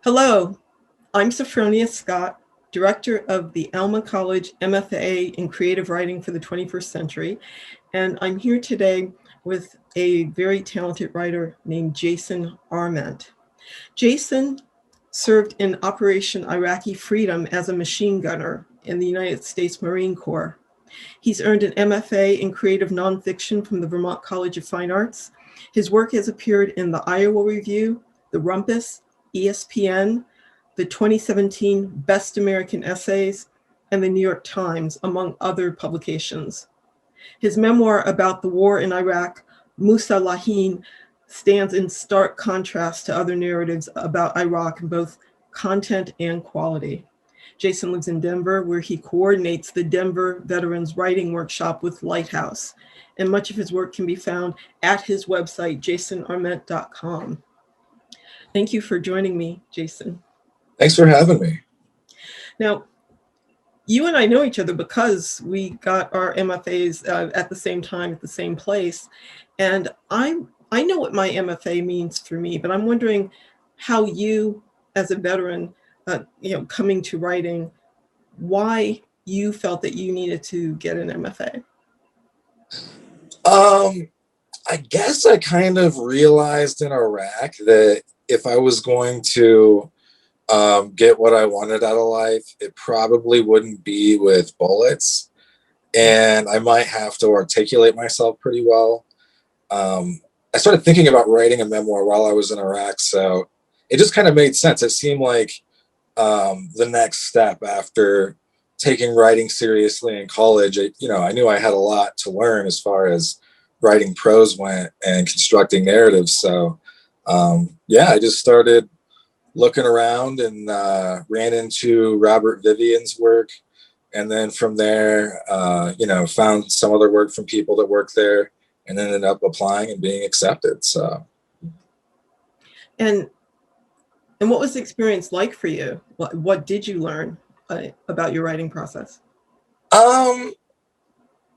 Hello, I'm Sophfronia Scott, Director of the Alma College MFA in Creative Writing for the 21st Century, and I'm here today with a very talented writer named Jason Arment. Jason served in Operation Iraqi Freedom as a machine gunner in the United States Marine Corps. He's earned an MFA in Creative Nonfiction from the Vermont College of Fine Arts. His work has appeared in the Iowa Review, the Rumpus, ESPN, the 2017 Best American Essays, and the New York Times, among other publications. His memoir about the war in Iraq, Musa Lahin, stands in stark contrast to other narratives about Iraq in both content and quality. Jason lives in Denver, where he coordinates the Denver Veterans Writing Workshop with Lighthouse, and much of his work can be found at his website, jasonarment.com. Thank you for joining me, Jason. Thanks for having me. Now, you and I know each other because we got our MFAs at the same time, at the same place. And I know what my MFA means for me, but I'm wondering how you, as a veteran, coming to writing, why you felt that you needed to get an MFA. I guess I kind of realized in Iraq that if I was going to get what I wanted out of life, it probably wouldn't be with bullets, and I might have to articulate myself pretty well. I started thinking about writing a memoir while I was in Iraq, so it just kind of made sense. It seemed like the next step after taking writing seriously in college. I knew I had a lot to learn as far as writing prose went and constructing narratives. So I just started looking around and ran into Robert Vivian's work. And then from there, found some other work from people that work there and then ended up applying and being accepted. So. And what was the experience like for you? What did you learn about your writing process?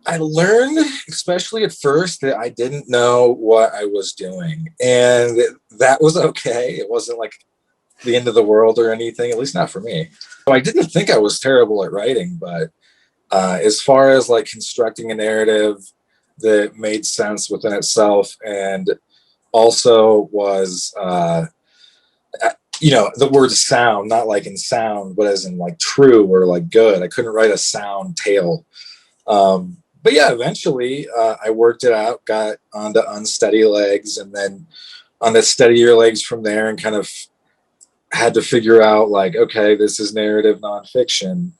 I learned, especially at first, that I didn't know what I was doing. And that was okay. It wasn't like the end of the world or anything, at least not for me. So I didn't think I was terrible at writing, but as far as like constructing a narrative that made sense within itself and also was, the word sound, not like in sound, but as in like true or like good. I couldn't write a sound tale. But yeah, eventually I worked it out, got onto unsteady legs, and then on the steadier legs from there, and kind of had to figure out like, okay, this is narrative nonfiction.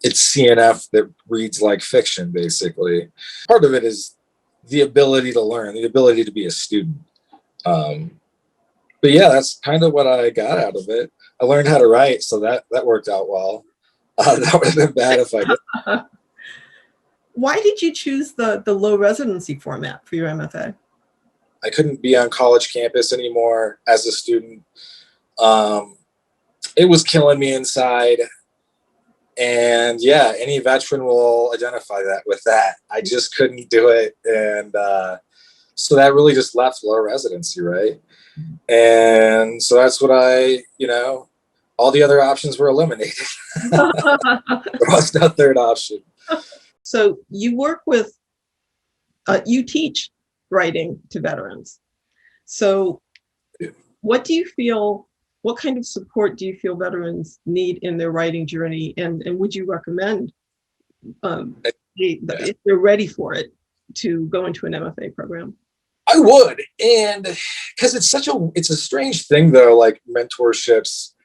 It's CNF that reads like fiction, basically. Part of it is the ability to learn, the ability to be a student. But yeah, that's kind of what I got out of it. I learned how to write, so that worked out well. That would have been bad if I didn't. Why did you choose the low residency format for your MFA? I couldn't be on college campus anymore as a student. It was killing me inside. And yeah, any veteran will identify that with that. I just couldn't do it. And so that really just left low residency, right? And so that's what all the other options were eliminated. There was no third option. So you work with, you teach writing to veterans. So what kind of support do you feel veterans need in their writing journey? And would you recommend, if they're ready for it, to go into an MFA program? I would. And because it's a strange thing though, like mentorships,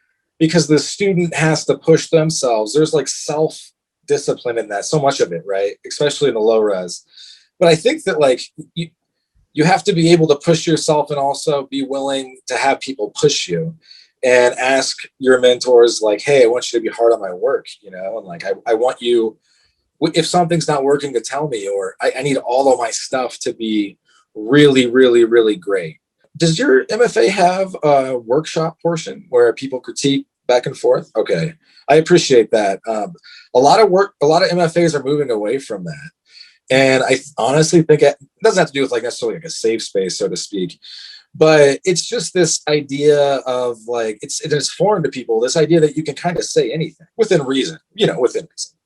because the student has to push themselves. There's like self-discipline in that, so much of it, right? Especially in the low res. But I think that like you have to be able to push yourself and also be willing to have people push you and ask your mentors like, hey, I want you to be hard on my work, and like, I want you, if something's not working, to tell me, or I need all of my stuff to be really, really, really great. Does your MFA have a workshop portion where people critique back and forth? Okay. I appreciate that. A lot of MFAs are moving away from that. And I honestly think it doesn't have to do with like necessarily like a safe space, so to speak, But it's just this idea of like, it's foreign to people, this idea that you can kind of say anything within reason, within reason.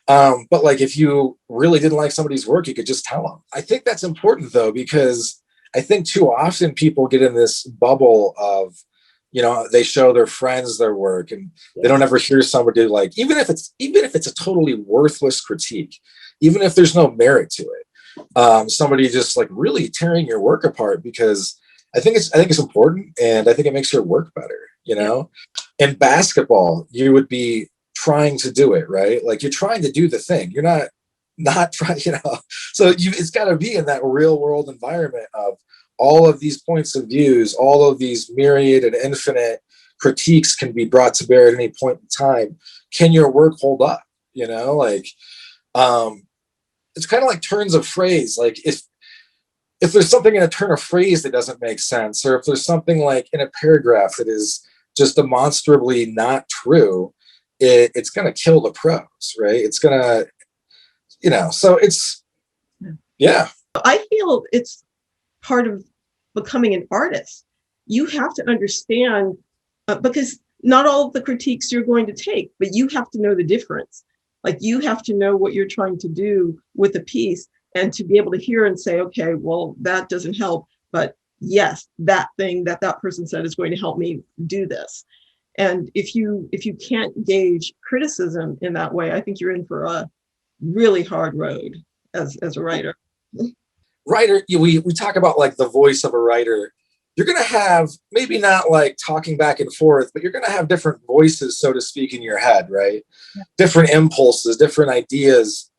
But like, if you really didn't like somebody's work, you could just tell them. I think that's important though, because I think too often people get in this bubble of, they show their friends their work, and they don't ever hear somebody like, even if it's a totally worthless critique, even if there's no merit to it, somebody just like really tearing your work apart, because I think it's important, and I think it makes your work better. In basketball, you would be trying to do it right, like you're trying to do the thing, you're not trying. So it's got to be in that real world environment of all of these points of views, all of these myriad and infinite critiques can be brought to bear at any point in time. Can your work hold up? Like, it's kind of like turns of phrase. Like, if there's something in a turn of phrase that doesn't make sense, or if there's something like in a paragraph that is just demonstrably not true, it's going to kill the prose, right? It's going to, so it's, yeah. I feel it's part of becoming an artist. You have to understand, because not all of the critiques you're going to take, but you have to know the difference. Like, you have to know what you're trying to do with a piece, and to be able to hear and say, okay, well, that doesn't help, but yes, that thing that person said is going to help me do this. And if you can't gauge criticism in that way, I think you're in for a really hard road as a writer. We talk about like the voice of a writer. You're going to have, maybe not like talking back and forth, but you're going to have different voices, so to speak, in your head, right? Yeah. Different impulses, different ideas.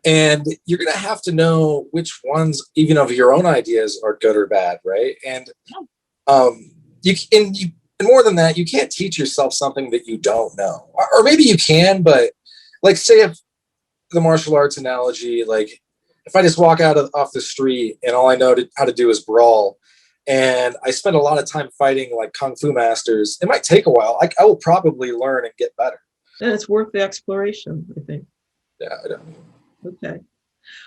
And you're going to have to know which ones, even of your own ideas, are good or bad, right? And and more than that, you can't teach yourself something that you don't know. Or maybe you can, but like, say, if the martial arts analogy, like, if I just walk off the street and all I know how to do is brawl, and I spend a lot of time fighting like kung fu masters, it might take a while. I will probably learn and get better. And it's worth the exploration, I think. Yeah, I know. Okay.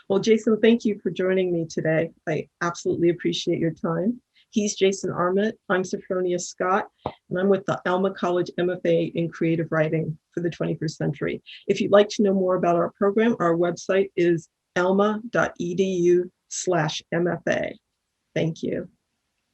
Well, Jason, thank you for joining me today. I absolutely appreciate your time. He's Jason Arment. I'm Sophfronia Scott, and I'm with the Alma College MFA in Creative Writing for the 21st Century. If you'd like to know more about our program, our website is alma.edu/MFA. Thank you.